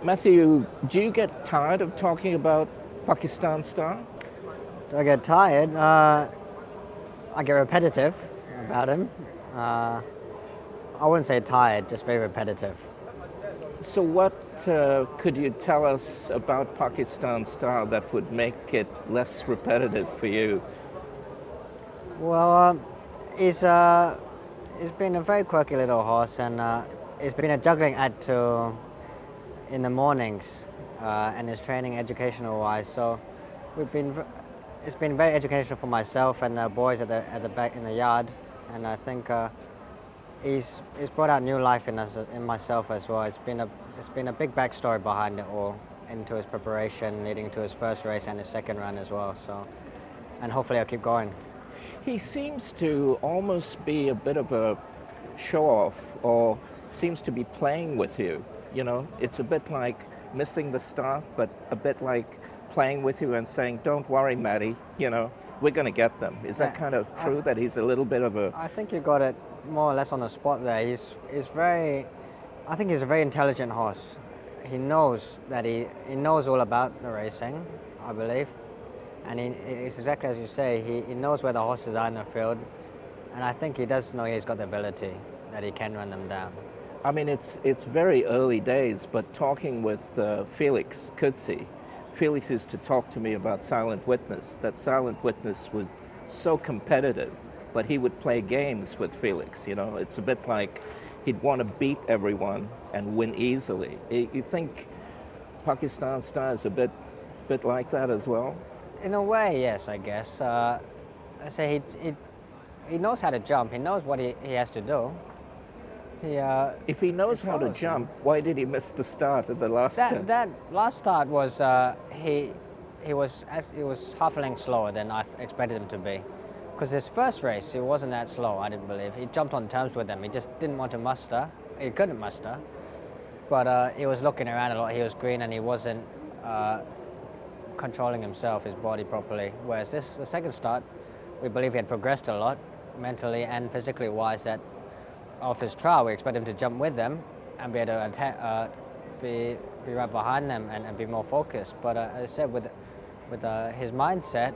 Matthew, do you get tired of talking about Pakistan Star? Do I get tired? I get repetitive about him. I wouldn't say tired, just very repetitive. So what could you tell us about Pakistan Star that would make it less repetitive for you? Well, he's been a very quirky little horse, and he's been a juggling act in the mornings, and his training educational-wise. So it's been very educational for myself and the boys at the back in the yard, and I think he's brought out new life in myself as well. It's been a big backstory behind it all, into his preparation, leading to his first race and his second run as well. So, and hopefully I'll keep going. He seems to almost be a bit of a show-off, or seems to be playing with you. You know, it's a bit like missing the start, but a bit like playing with you and saying, "Don't worry, Matty. You know, we're going to get them." Is that kind of true? That he's a little bit of a? I think you got it more or less on the spot there. He's very. I think he's a very intelligent horse. He knows that he knows all about the racing, I believe, and it's exactly as you say. He knows where the horses are in the field, and I think he does know he's got the ability that he can run them down. I mean, it's very early days, but talking with Felix Kutsi, Felix used to talk to me about Silent Witness. That Silent Witness was so competitive, but he would play games with Felix. You know, it's a bit like he'd want to beat everyone and win easily. You think Pakistan Star is a bit like that as well? In a way, yes, I guess. I say he knows how to jump. He knows what he has to do. If he knows how to jump, why did he miss the start at the last start? That last start was he was half a length slower than I expected him to be, because his first race he wasn't that slow. I didn't believe he jumped on terms with them. He just didn't want to muster. He couldn't muster, but he was looking around a lot. He was green and he wasn't controlling himself, his body properly. Whereas the second start, we believe he had progressed a lot mentally and physically wise. That off his trial, we expect him to jump with them and be able to attack, be right behind them and be more focused. But as I said, with his mindset,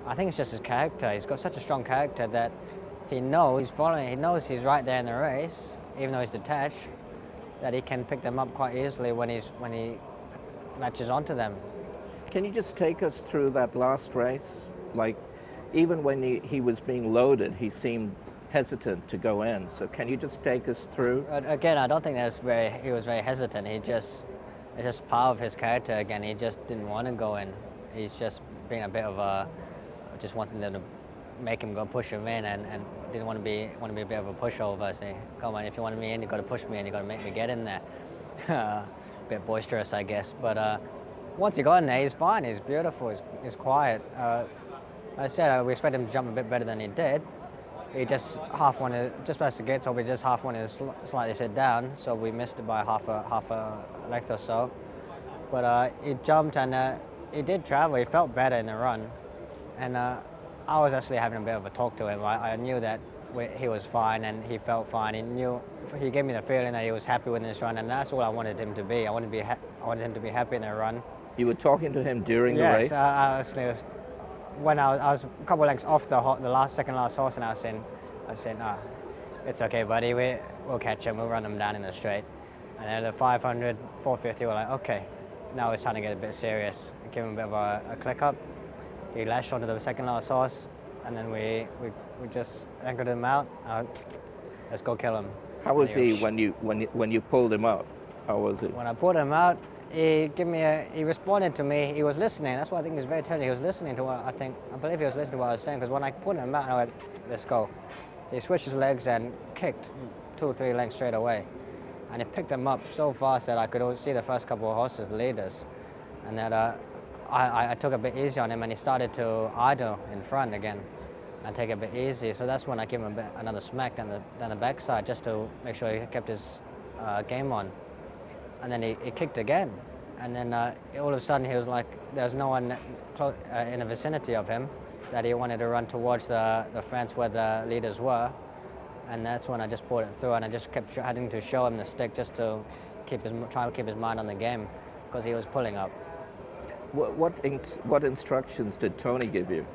I think it's just his character. He's got such a strong character that he knows he's following. He knows he's right there in the race, even though he's detached, that he can pick them up quite easily when he latches onto them. Can you just take us through that last race? Like, even when he was being loaded, he seemed hesitant to go in. So can you just take us through? Again, I don't think he was very hesitant. It's just part of his character again. He just didn't want to go in. He's just being a bit of just wanting them to make him go push him in, and didn't want to be a bit of a pushover. Saying, "Come on, if you want me in, you got to push me in. You got to make me get in there." A bit boisterous, I guess. But once he got in there, he's fine. He's beautiful. He's quiet. I said we expect him to jump a bit better than he did. He just just past the gate, so we just half wanted to slightly sit down, so we missed it by half a length or so. But he jumped and he did travel. He felt better in the run, and I was actually having a bit of a talk to him. I knew that he was fine and he felt fine. He gave me the feeling that he was happy with this run, and that's all I wanted him to be. I wanted him to be happy in the run. You were talking to him during the race? Yes, I actually was. When I was a couple of lengths off the second last horse, and I was saying, "No, it's okay, buddy. We'll catch him. We'll run him down in the straight." And then the 500, 450, we're like, okay, now it's time to get a bit serious. Give him a bit of a click up. He lashed onto the second last horse, and then we just anchored him out. Let's go kill him. How was he when you pulled him out? How was it? When I pulled him out, he responded to me. He was listening. That's why I think he's very intelligent. He was listening to what I believe he was listening to what I was saying, because when I pulled him out, I went, let's go. He switched his legs and kicked 2 or 3 lengths straight away. And he picked them up so fast that I could see the first couple of horses, the leaders. And that I took a bit easy on him, and he started to idle in front again and take it a bit easy. So that's when I gave him another smack down the backside, just to make sure he kept his game on. And then he kicked again, and then all of a sudden he was like, there was no one in the vicinity of him, that he wanted to run towards the fence where the leaders were, and that's when I just pulled it through, and I just kept having to show him the stick just to try to keep his mind on the game because he was pulling up. What instructions did Tony give you?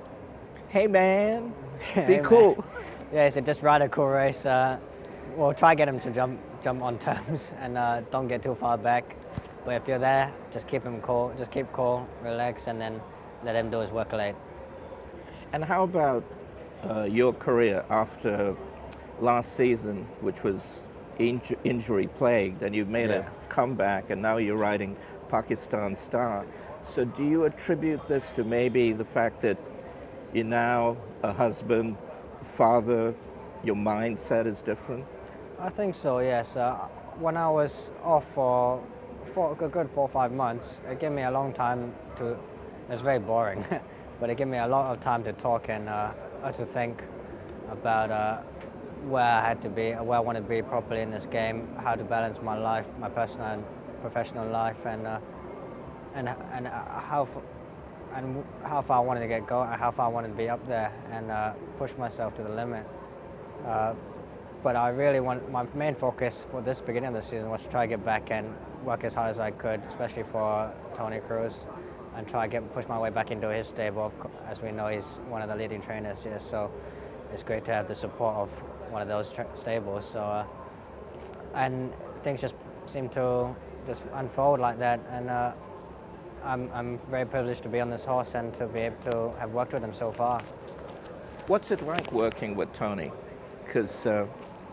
Hey man, be Hey, man. cool. Yeah, he said just ride a cool race. Well, try get him to jump on terms and don't get too far back. But if you're there, just keep him cool. Just keep cool, relax, and then let him do his work late. And how about your career after last season, which was injury plagued, and you've made a comeback, and now you're riding Pakistan Star. So do you attribute this to maybe the fact that you're now a husband, father, your mindset is different? I think so, yes. When I was off for a good 4 or 5 months, it gave me a long time to, it was very boring, but it gave me a lot of time to talk and to think about where I had to be, where I want to be properly in this game, how to balance my life, my personal and professional life, and how far I wanted to get going, how far I wanted to be up there, and push myself to the limit. But I really my main focus for this beginning of the season was to try to get back and work as hard as I could, especially for Tony Cruz, and try to push my way back into his stable. As we know, he's one of the leading trainers here, so it's great to have the support of one of those stables. So, and things just seem to just unfold like that, and I'm very privileged to be on this horse and to be able to have worked with him so far. What's it like working with Tony? Because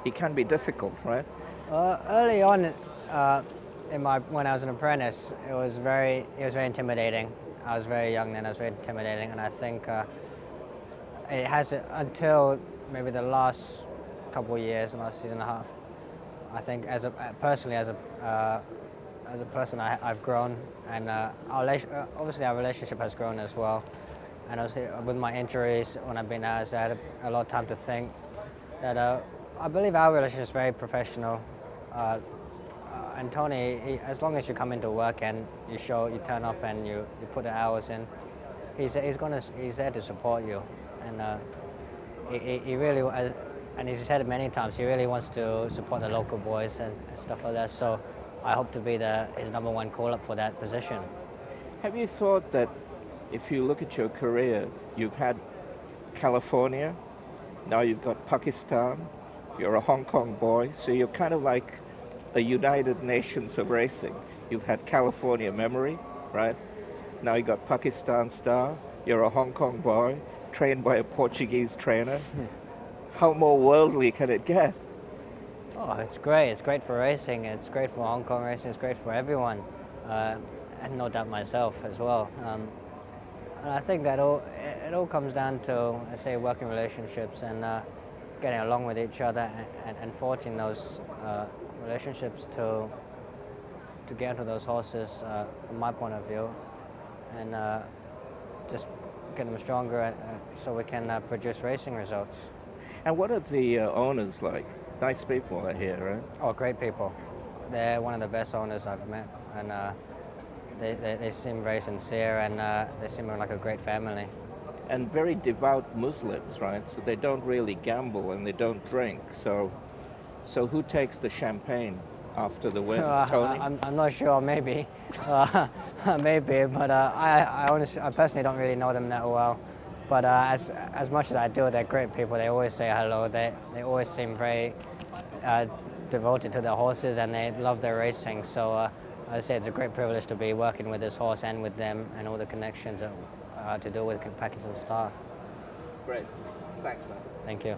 he can be difficult, right? Early on, when I was an apprentice, it was very intimidating. I was very young then. I was very intimidating, and I think it has until maybe the last couple of years, last season and a half. I think personally as a person, I've grown, and obviously our relationship has grown as well. And obviously with my injuries, when I've been out, I had a lot of time to think. That I believe our relationship is very professional. And Tony, as long as you come into work and you turn up and you put the hours in, he's there to support you. And he really, and he's said it many times, he really wants to support the local boys and stuff like that. So I hope to be his number one call-up for that position. Have you thought that if you look at your career, you've had California, now you've got Pakistan, you're a Hong Kong boy, so you're kind of like a United Nations of racing. You've had California memory, right? Now you got Pakistan Star, you're a Hong Kong boy, trained by a Portuguese trainer. How more worldly can it get? Oh, it's great. It's great for racing. It's great for Hong Kong racing. It's great for everyone, and no doubt myself as well. And I think that it all comes down to, I say, working relationships and getting along with each other and forging those relationships to get into those horses, from my point of view, and just get them stronger so we can produce racing results. And what are the owners like? Nice people, I hear, right? Oh, great people. They're one of the best owners I've met, and they seem very sincere, and they seem like a great family. And very devout Muslims, right? So they don't really gamble and they don't drink. So who takes the champagne after the win? Tony? I'm not sure, maybe. Maybe, but I personally don't really know them that well. But as much as I do, they're great people. They always say hello. They always seem very devoted to their horses, and they love their racing. So I say it's a great privilege to be working with this horse and with them and all the connections to do with Pakistan Star. Great. Thanks, man. Thank you.